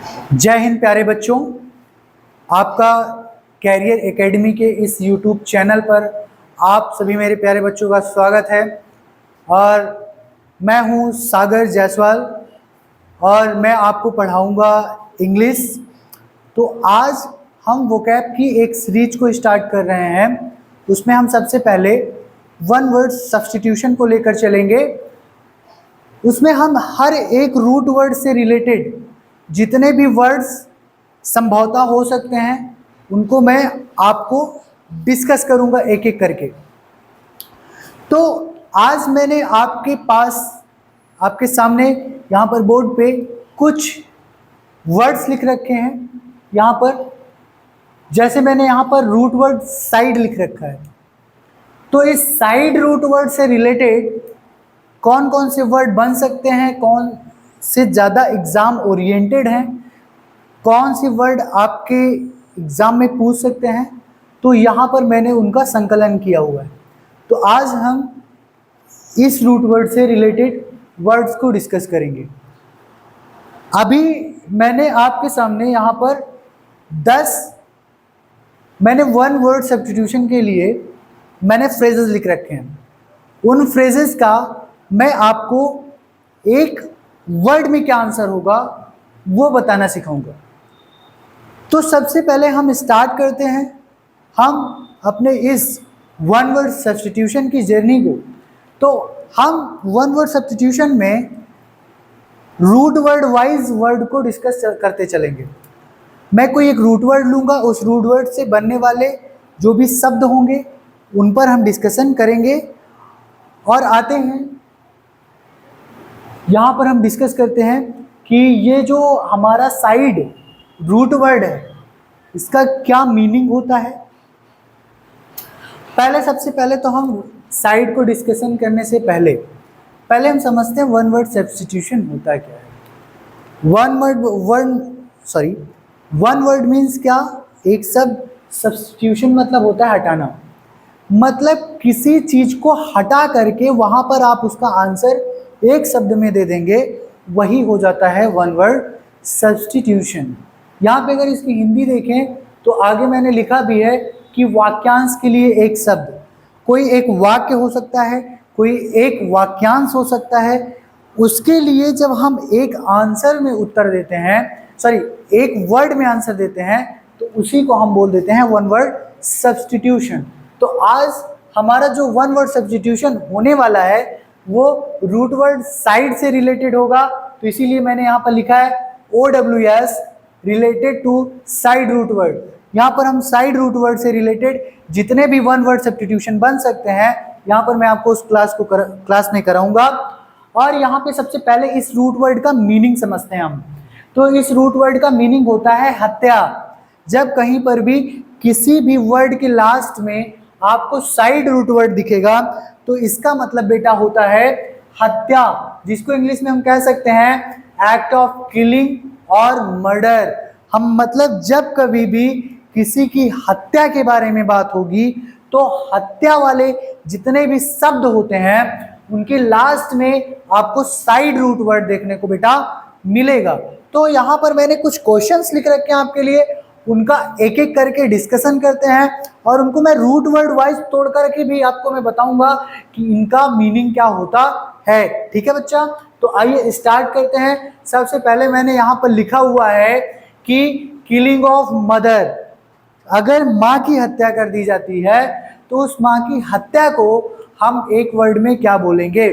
जय हिंद प्यारे बच्चों, आपका कैरियर एकेडमी के इस यूट्यूब चैनल पर आप सभी मेरे प्यारे बच्चों का स्वागत है। और मैं हूं सागर जायसवाल और मैं आपको पढ़ाऊंगा इंग्लिश। तो आज हम वोकैब की एक सीरीज को स्टार्ट कर रहे हैं। उसमें हम सबसे पहले वन वर्ड सब्स्टिट्यूशन को लेकर चलेंगे। उसमें हम हर एक रूट वर्ड से रिलेटेड जितने भी वर्ड्स संभवतः हो सकते हैं उनको मैं आपको डिस्कस करूंगा एक एक करके। तो आज मैंने आपके सामने यहाँ पर बोर्ड पे कुछ वर्ड्स लिख रखे हैं। यहाँ पर जैसे मैंने यहाँ पर रूट वर्ड साइड लिख रखा है, तो इस साइड रूट वर्ड से रिलेटेड कौन कौन से वर्ड बन सकते हैं, कौन से ज़्यादा एग्ज़ाम ओरिएंटेड हैं, कौन सी वर्ड आपके एग्ज़ाम में पूछ सकते हैं, तो यहाँ पर मैंने उनका संकलन किया हुआ है। तो आज हम इस रूट वर्ड से रिलेटेड वर्ड्स को डिस्कस करेंगे। अभी मैंने आपके सामने यहाँ पर 10 मैंने वन वर्ड सब्स्टिट्यूशन के लिए मैंने फ्रेजेस लिख रखे हैं। उन फ्रेजेस का मैं आपको एक वर्ड में क्या आंसर होगा वो बताना सिखाऊंगा। तो सबसे पहले हम स्टार्ट करते हैं हम अपने इस वन वर्ड सब्स्टिट्यूशन की जर्नी को। तो हम वन वर्ड सब्स्टिट्यूशन में रूट वर्ड वाइज वर्ड को डिस्कस करते चलेंगे। मैं कोई एक रूट वर्ड लूँगा, उस रूट वर्ड से बनने वाले जो भी शब्द होंगे उन पर हम डिस्कशन करेंगे। और आते हैं यहाँ पर हम डिस्कस करते हैं कि ये जो हमारा साइड रूट वर्ड है इसका क्या मीनिंग होता है। सबसे पहले तो हम साइड को डिस्कशन करने से पहले हम समझते हैं वन वर्ड सब्स्टिट्यूशन होता है क्या है। वन वर्ड मीन्स क्या, एक शब्द, सब्स्टिट्यूशन मतलब होता है हटाना। मतलब किसी चीज को हटा करके वहां पर आप उसका आंसर एक शब्द में दे देंगे, वही हो जाता है वन वर्ड सब्स्टिट्यूशन। यहाँ पे अगर इसकी हिंदी देखें तो आगे मैंने लिखा भी है कि वाक्यांश के लिए एक शब्द, कोई एक वाक्य हो सकता है, कोई एक वाक्यांश हो सकता है, उसके लिए जब हम एक आंसर में उत्तर देते हैं, एक वर्ड में आंसर देते हैं, तो उसी को हम बोल देते हैं वन वर्ड सब्स्टिट्यूशन। तो आज हमारा जो वन वर्ड सब्स्टिट्यूशन होने वाला है वो रूट वर्ड साइड से रिलेटेड होगा। तो इसीलिए मैंने यहाँ पर लिखा है OWS related to side root word. यहाँ पर हम साइड रूट वर्ड से रिलेटेड जितने भी वन वर्ड सब्स्टिट्यूशन बन सकते हैं यहाँ पर मैं आपको उस क्लास में कराऊंगा। और यहाँ पे सबसे पहले इस रूट वर्ड का मीनिंग समझते हैं हम। तो इस रूट वर्ड का मीनिंग होता है हत्या। जब कहीं पर भी किसी भी वर्ड के लास्ट में आपको साइड रूट वर्ड दिखेगा तो इसका मतलब बेटा होता है हत्या, जिसको इंग्लिश में हम कह सकते हैं एक्ट ऑफ किलिंग और मर्डर। हम मतलब जब कभी भी किसी की हत्या के बारे में बात होगी तो हत्या वाले जितने भी शब्द होते हैं उनके लास्ट में आपको साइड रूट वर्ड देखने को बेटा मिलेगा। तो यहाँ पर मैंने कुछ क्वेश्चंस लिख रखे हैं आपके लिए, उनका एक एक करके डिस्कशन करते हैं और उनको मैं रूट वर्ड वाइज तोड़ करके भी आपको मैं बताऊंगा कि इनका मीनिंग क्या होता है। ठीक है बच्चा, तो आइए स्टार्ट करते हैं। सबसे पहले मैंने यहाँ पर लिखा हुआ है कि किलिंग ऑफ मदर। अगर माँ की हत्या कर दी जाती है तो उस माँ की हत्या को हम एक वर्ड में क्या बोलेंगे।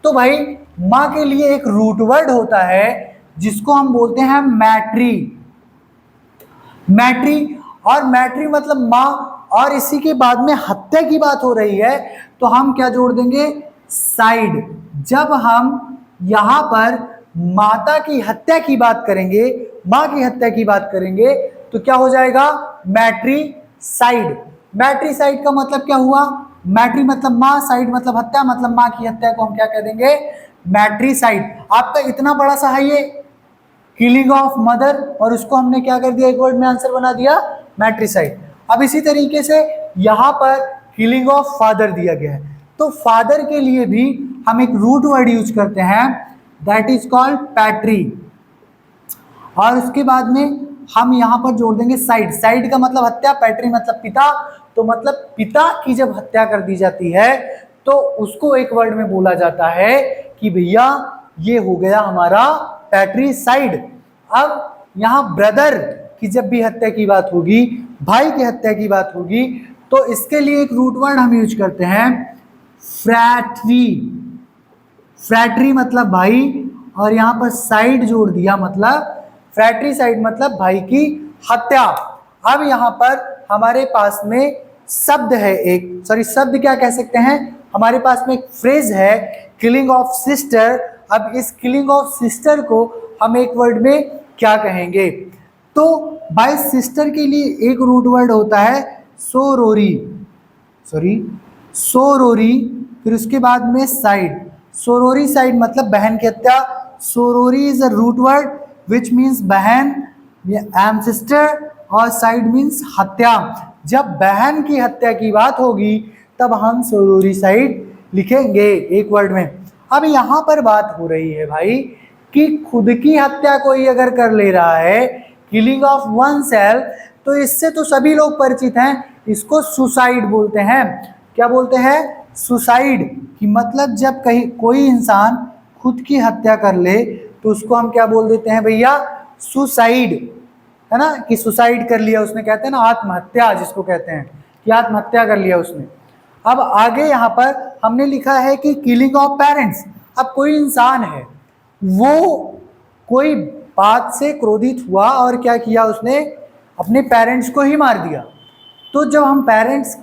तो भाई माँ के लिए एक रूट वर्ड होता है जिसको हम बोलते हैं मैट्री। और मैट्री मतलब माँ, और इसी के बाद में हत्या की बात हो रही है तो हम क्या जोड़ देंगे, साइड। जब हम यहाँ पर माता की हत्या की बात करेंगे, माँ की हत्या की बात करेंगे तो क्या हो जाएगा, मैट्री साइड। मैट्री साइड का मतलब क्या हुआ, मैट्री मतलब माँ, साइड मतलब हत्या, मतलब माँ की हत्या को हम क्या कह देंगे, मैट्री साइड। आपका इतना बड़ा सा है ये किलिंग ऑफ मदर और उसको हमने क्या कर दिया, एक वर्ड में आंसर बना दिया मैट्रिसाइड। अब इसी तरीके से यहाँ पर किलिंग ऑफ फादर दिया गया है तो फादर के लिए भी हम एक रूट वर्ड यूज करते हैं दैट इज कॉल्ड पैट्री। और उसके बाद में हम यहाँ पर जोड़ देंगे साइड। साइड का मतलब हत्या, पैट्री मतलब पिता, तो मतलब पिता की जब हत्या कर दी जाती है तो उसको एक वर्ड में बोला जाता है कि भैया ये हो गया हमारा पैट्रीसाइड। अब यहाँ ब्रदर की जब भी हत्या की बात होगी, भाई की हत्या की बात होगी, तो इसके लिए एक रूट वर्ड हम यूज करते हैं फ्रैट्री। फ्रैट्री मतलब भाई, और यहाँ पर साइड जोड़ दिया मतलब फ्रैट्रीसाइड मतलब भाई की हत्या। अब यहाँ पर हमारे पास में शब्द है एक, सॉरी शब्द क्या कह सकते हैं, हमारे पास में एक फ्रेज है किलिंग ऑफ सिस्टर। अब इस किलिंग ऑफ सिस्टर को हम एक वर्ड में क्या कहेंगे, तो बाय सिस्टर के लिए एक रूट वर्ड होता है सोरोरी, सोरोरी, फिर उसके बाद में साइड। सोरोरी साइड मतलब बहन की हत्या। Sorori is a root word which means बहन, एम सिस्टर, और साइड मीन्स हत्या। जब बहन की हत्या की बात होगी तब हम सोरोरी साइड लिखेंगे एक वर्ड में। अब यहाँ पर बात हो रही है भाई कि खुद की हत्या कोई अगर कर ले रहा है, किलिंग ऑफ वन सेल्फ, तो इससे तो सभी लोग परिचित हैं, इसको सुसाइड बोलते हैं। क्या बोलते हैं, सुसाइड। कि मतलब जब कहीं कोई इंसान खुद की हत्या कर ले तो उसको हम क्या बोल देते हैं भैया, सुसाइड, है ना, कि सुसाइड कर लिया उसने, कहते हैं ना आत्महत्या जिसको कहते हैं, कि आत्महत्या कर लिया उसने। अब आगे यहाँ पर हमने लिखा है कि किलिंग ऑफ पेरेंट्स। अब कोई इंसान है, वो कोई बात से क्रोधित हुआ और क्या किया उसने, अपने पेरेंट्स को ही मार दिया। तो जब हम पेरेंट्स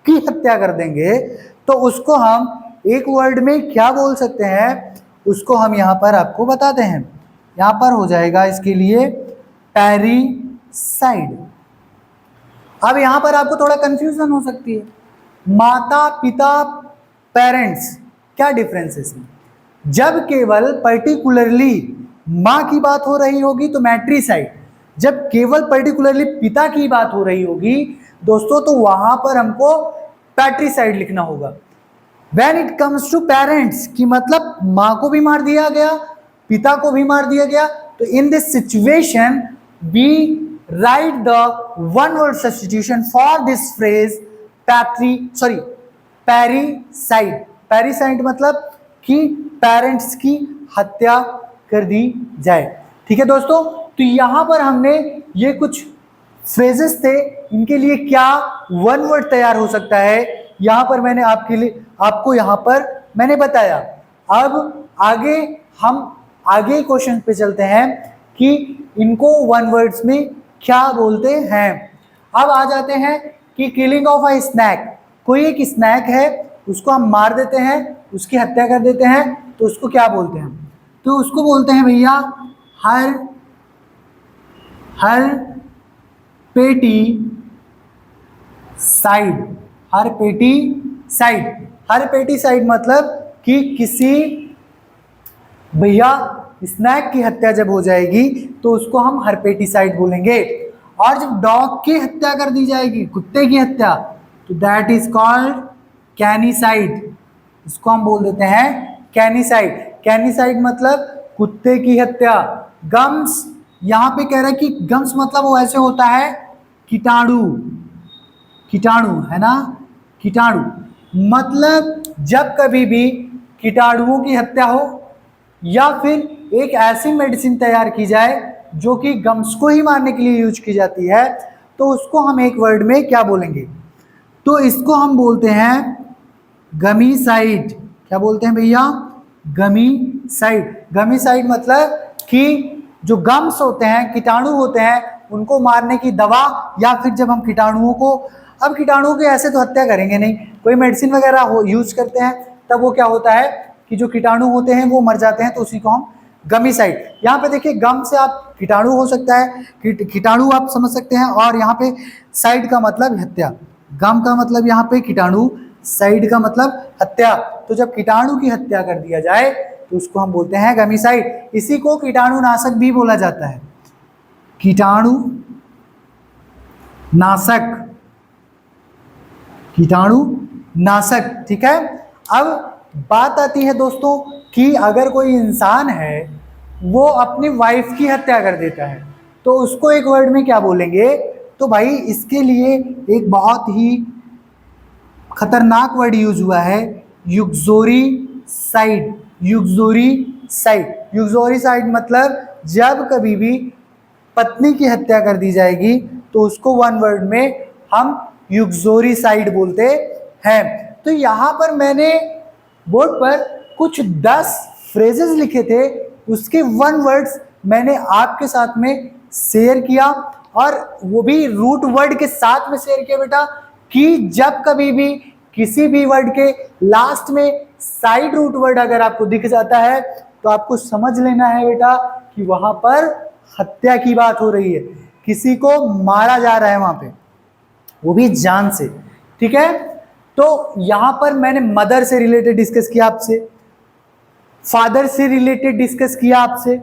की हत्या कर देंगे तो उसको हम एक वर्ड में क्या बोल सकते हैं, उसको हम यहाँ पर आपको बताते हैं। यहाँ पर हो जाएगा इसके लिए पैरीसाइड। अब यहाँ पर आपको थोड़ा कंफ्यूजन हो सकती है, माता पिता पेरेंट्स, क्या डिफरेंस है इसमें। जब केवल पर्टिकुलरली माँ की बात हो रही होगी तो मैट्रीसाइड, जब केवल पर्टिकुलरली पिता की बात हो रही होगी दोस्तों तो वहां पर हमको पैट्रीसाइड लिखना होगा। When it comes to parents की मतलब माँ को भी मार दिया गया, पिता को भी मार दिया गया, तो in this situation we write the one word substitution for this phrase parricide. Parricide मतलब कि पेरेंट्स की हत्या कर दी जाए। ठीक है दोस्तों, तो यहां पर हमने ये कुछ फ्रेजेस थे, इनके लिए क्या वन वर्ड तैयार हो सकता है, यहां पर मैंने आपको यहां पर मैंने बताया। अब आगे हम आगे क्वेश्चन पे चलते हैं कि इनको वन वर्ड्स में क्या बोलते हैं। अब आ जाते हैं कि किलिंग ऑफ अ स्नैक, कोई एक स्नैक है उसको हम मार देते हैं, उसकी हत्या कर देते हैं, तो उसको क्या बोलते हैं, तो उसको बोलते हैं भैया हर पेटी साइड। हर पेटी साइड, हर पेटी साइड मतलब कि किसी भैया स्नैक की हत्या जब हो जाएगी तो उसको हम हर पेटी साइड बोलेंगे। और जब डॉग की हत्या कर दी जाएगी, कुत्ते की हत्या, तो दैट इज कॉल्ड कैनिसाइड, इसको हम बोल देते हैं कैनिसाइड। कैनिसाइड मतलब कुत्ते की हत्या। गम्स, यहाँ पे कह रहा है कि गम्स मतलब वो ऐसे होता है कीटाणु, कीटाणु है ना, कीटाणु मतलब जब कभी भी कीटाणुओं की हत्या हो या फिर एक ऐसी मेडिसिन तैयार की जाए जो कि गम्स को ही मारने के लिए यूज की जाती है, तो उसको हम एक वर्ड में क्या बोलेंगे, तो इसको हम बोलते हैं गमीसाइड। क्या बोलते हैं भैया, गमीसाइड। गमीसाइड मतलब कि जो गम्स होते हैं, कीटाणु होते हैं, उनको मारने की दवा, या फिर जब हम कीटाणुओं को, अब कीटाणुओं की ऐसे तो हत्या करेंगे नहीं, कोई मेडिसिन वगैरह यूज करते हैं, तब वो क्या होता है कि जो कीटाणु होते हैं वो मर जाते हैं, तो उसी को हम गमीसाइड। यहाँ पे देखिए गम से आप कीटाणु हो सकता है, कीटाणु आप समझ सकते हैं, और यहाँ पे साइड का मतलब हत्या, गम का मतलब यहाँ पे कीटाणु, साइड का मतलब हत्या। तो जब कीटाणु की हत्या कर दिया जाए तो उसको हम बोलते हैं गमीसाइड। इसी को कीटाणुनाशक भी बोला जाता है, कीटाणु नाशक, कीटाणु नाशक। ठीक है, अब बात आती है दोस्तों कि अगर कोई इंसान है वो अपनी वाइफ की हत्या कर देता है, तो उसको एक वर्ड में क्या बोलेंगे? तो भाई इसके लिए एक बहुत ही खतरनाक वर्ड यूज हुआ है, युक्सोरीसाइड। युक्सोरीसाइड, युक्सोरीसाइड मतलब जब कभी भी पत्नी की हत्या कर दी जाएगी तो उसको वन वर्ड में हम युक्सोरीसाइड बोलते हैं। तो यहाँ पर मैंने बोर्ड पर कुछ 10 फ्रेजेस लिखे थे, उसके वन वर्ड्स मैंने आपके साथ में शेयर किया, और वो भी रूट वर्ड के साथ में शेयर किया बेटा, कि जब कभी भी किसी भी वर्ड के लास्ट में साइड रूट वर्ड अगर आपको दिख जाता है तो आपको समझ लेना है बेटा कि वहां पर हत्या की बात हो रही है, किसी को मारा जा रहा है वहां पे, वो भी जान से। ठीक है, तो यहां पर मैंने मदर से रिलेटेड डिस्कस किया आपसे, फादर से रिलेटेड डिस्कस किया आपसे,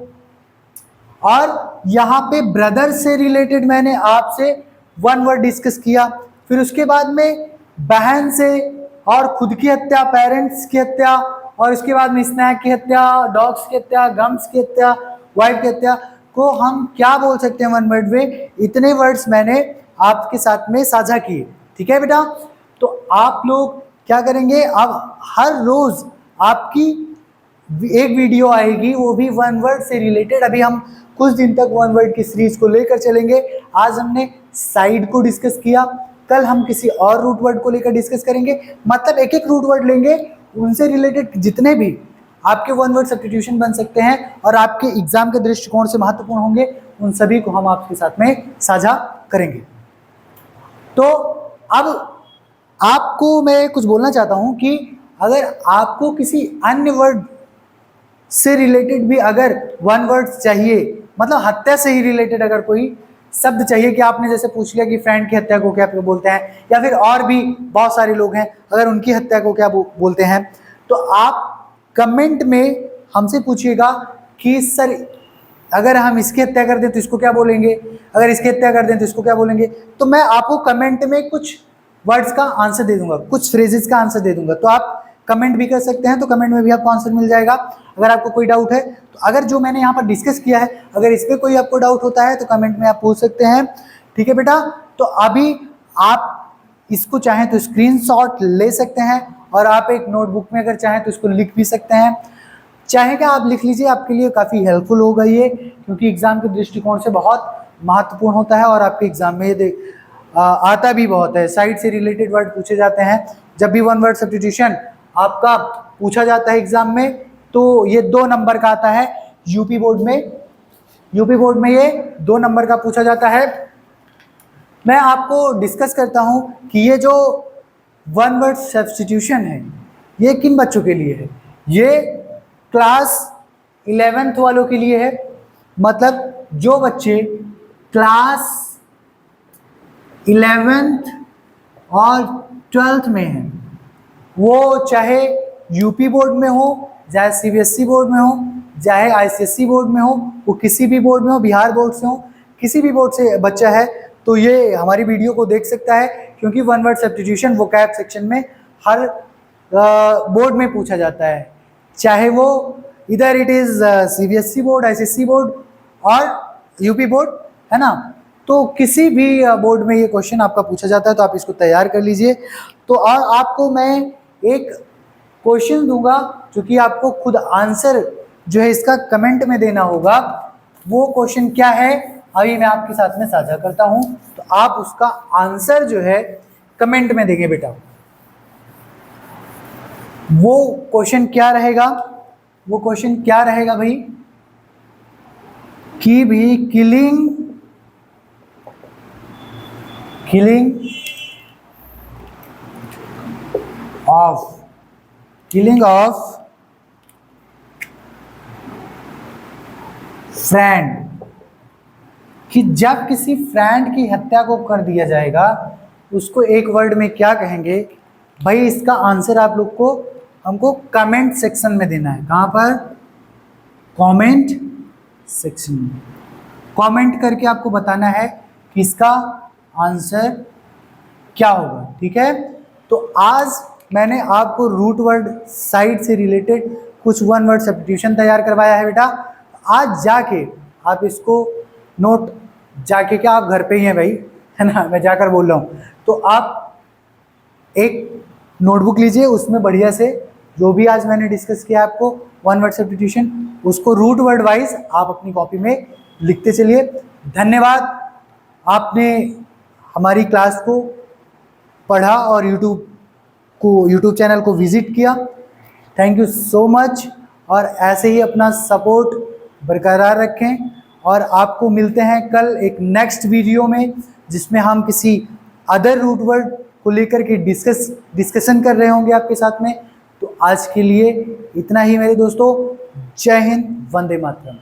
और यहां पे ब्रदर से रिलेटेड मैंने आपसे वन वर्ड डिस्कस किया। फिर उसके बाद में बहन से और खुद की हत्या, पेरेंट्स की हत्या, और उसके बाद में स्नैक की हत्या, डॉग्स की हत्या, गम्स की हत्या, वाइफ की हत्या को हम क्या बोल सकते हैं वन वर्ड में, इतने वर्ड्स मैंने आपके साथ में साझा किए। ठीक है बेटा, तो आप लोग क्या करेंगे, अब हर रोज आपकी एक वीडियो आएगी, वो भी वन वर्ड से रिलेटेड। अभी हम कुछ दिन तक वन वर्ड की सीरीज को लेकर चलेंगे। आज हमने साइड को डिस्कस किया, कल हम किसी और रूट वर्ड को लेकर डिस्कस करेंगे। मतलब एक एक रूट वर्ड लेंगे, उनसे रिलेटेड जितने भी आपके वन वर्ड सब्स्टिट्यूशन बन सकते हैं और आपके एग्जाम के दृष्टिकोण से महत्वपूर्ण होंगे, उन सभी को हम आपके साथ में साझा करेंगे। तो अब आपको मैं कुछ बोलना चाहता हूं कि अगर आपको किसी अन्य वर्ड से रिलेटेड भी अगर वन वर्ड चाहिए, मतलब हत्या से ही रिलेटेड अगर कोई शब्द चाहिए, कि आपने जैसे पूछ लिया कि फ्रेंड की हत्या को क्या बोलते हैं, या फिर और भी बहुत सारे लोग हैं अगर उनकी हत्या को क्या बोलते हैं, तो आप कमेंट में हमसे पूछिएगा कि सर अगर हम इसकी हत्या कर दें तो इसको क्या बोलेंगे, अगर इसकी हत्या कर दें तो इसको क्या बोलेंगे। तो मैं आपको कमेंट में कुछ वर्ड्स का आंसर दे दूंगा, कुछ फ्रेजेस का आंसर दे दूंगा, तो आप कमेंट भी कर सकते हैं, तो कमेंट में भी आपको आंसर मिल जाएगा। अगर आपको कोई डाउट है, तो अगर जो मैंने यहाँ पर डिस्कस किया है, अगर इस पर कोई आपको डाउट होता है तो कमेंट में आप पूछ सकते हैं। ठीक है बेटा, तो अभी आप इसको चाहें तो स्क्रीनशॉट ले सकते हैं, और आप एक नोटबुक में अगर चाहें तो इसको लिख भी सकते हैं। चाहे क्या आप लिख लीजिए, आपके लिए काफ़ी हेल्पफुल होगा ये, क्योंकि एग्जाम के दृष्टिकोण से बहुत महत्वपूर्ण होता है, और आपके एग्जाम में ये आता भी बहुत है। साइड से रिलेटेड वर्ड पूछे जाते हैं, जब भी वन वर्ड सब्स्टिट्यूशन आपका पूछा जाता है एग्जाम में, तो ये 2 नंबर का आता है। यूपी बोर्ड में ये 2 नंबर का पूछा जाता है। मैं आपको डिस्कस करता हूं कि ये जो वन वर्ड सब्स्टिट्यूशन है ये किन बच्चों के लिए है। ये क्लास 11th वालों के लिए है, मतलब जो बच्चे क्लास 11th और 12th में हैं, वो चाहे यूपी बोर्ड में हो, चाहे सीबीएसई बोर्ड में हो, चाहे आईसीएसई बोर्ड में हो, वो किसी भी बोर्ड में हो, बिहार बोर्ड से हो, किसी भी बोर्ड से बच्चा है तो ये हमारी वीडियो को देख सकता है, क्योंकि one word substitution vocab section में हर बोर्ड में पूछा जाता है, चाहे वो इधर it is CBSE board, ICSE board और यूपी बोर्ड, है ना। तो किसी भी बोर्ड में ये क्वेश्चन आपका पूछा जाता है, तो आप इसको तैयार कर लीजिए। तो और आपको मैं एक क्वेश्चन दूंगा जो कि आपको खुद आंसर जो है इसका कमेंट में देना होगा। वो क्वेश्चन क्या है अभी मैं आपके साथ में साझा करता हूं, तो आप उसका आंसर जो है कमेंट में देंगे बेटा। वो क्वेश्चन क्या रहेगा, वो क्वेश्चन क्या रहेगा भाई, कि भी किलिंग ऑफ फ्रेंड, कि जब किसी फ्रेंड की हत्या को कर दिया जाएगा उसको एक वर्ड में क्या कहेंगे भाई। इसका आंसर आप लोग को हमको कमेंट सेक्शन में देना है। कहाँ पर? कमेंट सेक्शन में कमेंट करके आपको बताना है कि इसका आंसर क्या होगा। ठीक है, तो आज मैंने आपको रूट वर्ड साइड से रिलेटेड कुछ वन वर्ड सब्स्टिट्यूशन तैयार करवाया है बेटा। आज जाके आप इसको नोट, जाके क्या आप घर पे ही हैं भाई, है ना, मैं जाकर बोल रहा हूँ, तो आप एक नोटबुक लीजिए, उसमें बढ़िया से जो भी आज मैंने डिस्कस किया आपको वन वर्ड सब्स्टिट्यूशन, उसको रूट वर्ड वाइज आप अपनी कॉपी में लिखते चलिए। धन्यवाद, आपने हमारी क्लास को पढ़ा और यूट्यूब चैनल को विजिट किया। थैंक यू सो मच, और ऐसे ही अपना सपोर्ट बरकरार रखें, और आपको मिलते हैं कल एक नेक्स्ट वीडियो में, जिसमें हम किसी अदर रूट वर्ड को लेकर के डिस्कशन कर रहे होंगे आपके साथ में। तो आज के लिए इतना ही मेरे दोस्तों, जय हिंद, वंदे मातरम।